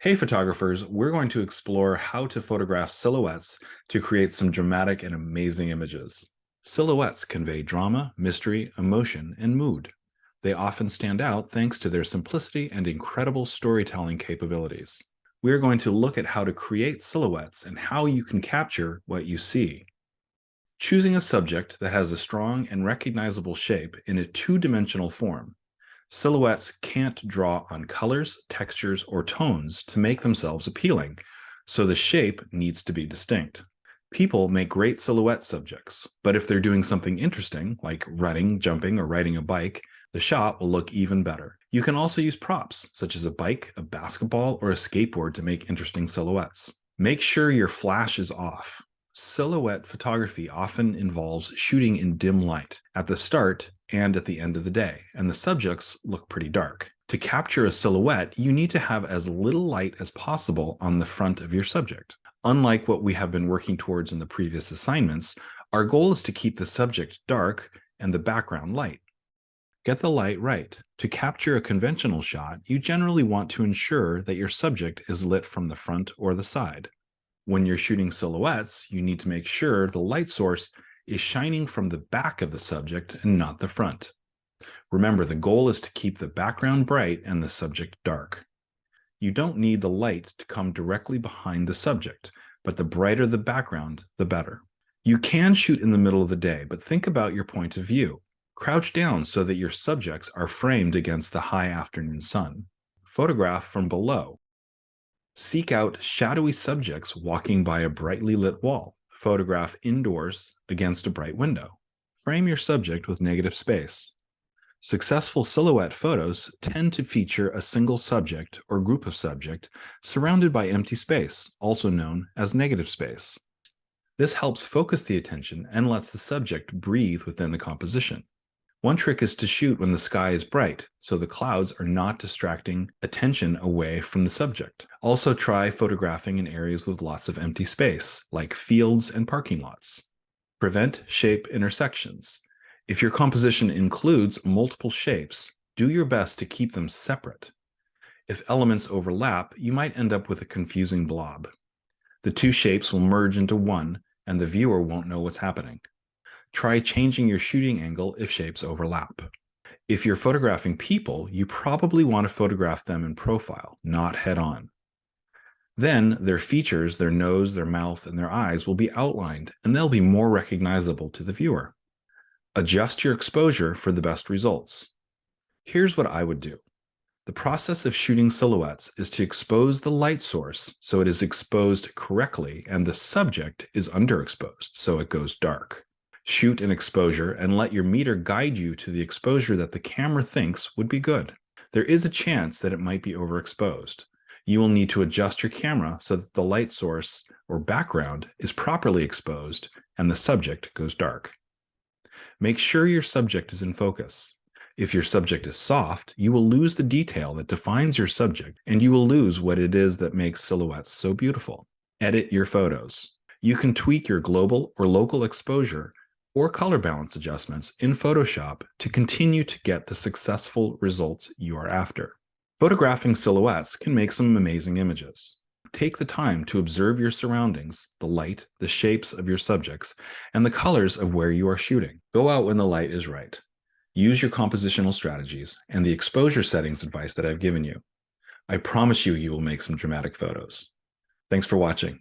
Hey photographers, we're going to explore how to photograph silhouettes to create some dramatic and amazing images. Silhouettes convey drama, mystery, emotion, and mood. They often stand out thanks to their simplicity and incredible storytelling capabilities. We are going to look at how to create silhouettes and how you can capture what you see. Choosing a subject that has a strong and recognizable shape in a two-dimensional form. Silhouettes can't draw on colors, textures, or tones to make themselves appealing, so the shape needs to be distinct. People make great silhouette subjects, but if they're doing something interesting, like running, jumping, or riding a bike, the shot will look even better. You can also use props, such as a bike, a basketball, or a skateboard to make interesting silhouettes. Make sure your flash is off. Silhouette photography often involves shooting in dim light at the start and at the end of the day, and the subjects look pretty dark. To capture a silhouette, you need to have as little light as possible on the front of your subject. Unlike what we have been working towards in the previous assignments, our goal is to keep the subject dark and the background light. Get the light right. To capture a conventional shot, you generally want to ensure that your subject is lit from the front or the side. When you're shooting silhouettes, you need to make sure the light source is shining from the back of the subject and not the front. Remember, the goal is to keep the background bright and the subject dark. You don't need the light to come directly behind the subject, but the brighter the background, the better. You can shoot in the middle of the day, but think about your point of view. Crouch down so that your subjects are framed against the high afternoon sun. Photograph from below. Seek out shadowy subjects walking by a brightly lit wall. Photograph indoors against a bright window. Frame your subject with negative space. Successful silhouette photos tend to feature a single subject or group of subject surrounded by empty space, also known as negative space. This helps focus the attention and lets the subject breathe within the composition. One trick is to shoot when the sky is bright, so the clouds are not distracting attention away from the subject. Also try photographing in areas with lots of empty space, like fields and parking lots. Prevent shape intersections. If your composition includes multiple shapes, do your best to keep them separate. If elements overlap, you might end up with a confusing blob. The two shapes will merge into one, and the viewer won't know what's happening. Try changing your shooting angle if shapes overlap. If you're photographing people, you probably want to photograph them in profile, not head-on. Then their features, their nose, their mouth, and their eyes will be outlined, and they'll be more recognizable to the viewer. Adjust your exposure for the best results. Here's what I would do. The process of shooting silhouettes is to expose the light source so it is exposed correctly and the subject is underexposed so it goes dark. Shoot an exposure and let your meter guide you to the exposure that the camera thinks would be good. There is a chance that it might be overexposed. You will need to adjust your camera so that the light source or background is properly exposed and the subject goes dark. Make sure your subject is in focus. If your subject is soft, you will lose the detail that defines your subject, and you will lose what it is that makes silhouettes so beautiful. Edit your photos. You can tweak your global or local exposure or color balance adjustments in Photoshop to continue to get the successful results you are after. Photographing silhouettes can make some amazing images. Take the time to observe your surroundings, the light, the shapes of your subjects, and the colors of where you are shooting. Go out when the light is right. Use your compositional strategies and the exposure settings advice that I've given you. I promise you will make some dramatic photos. Thanks for watching.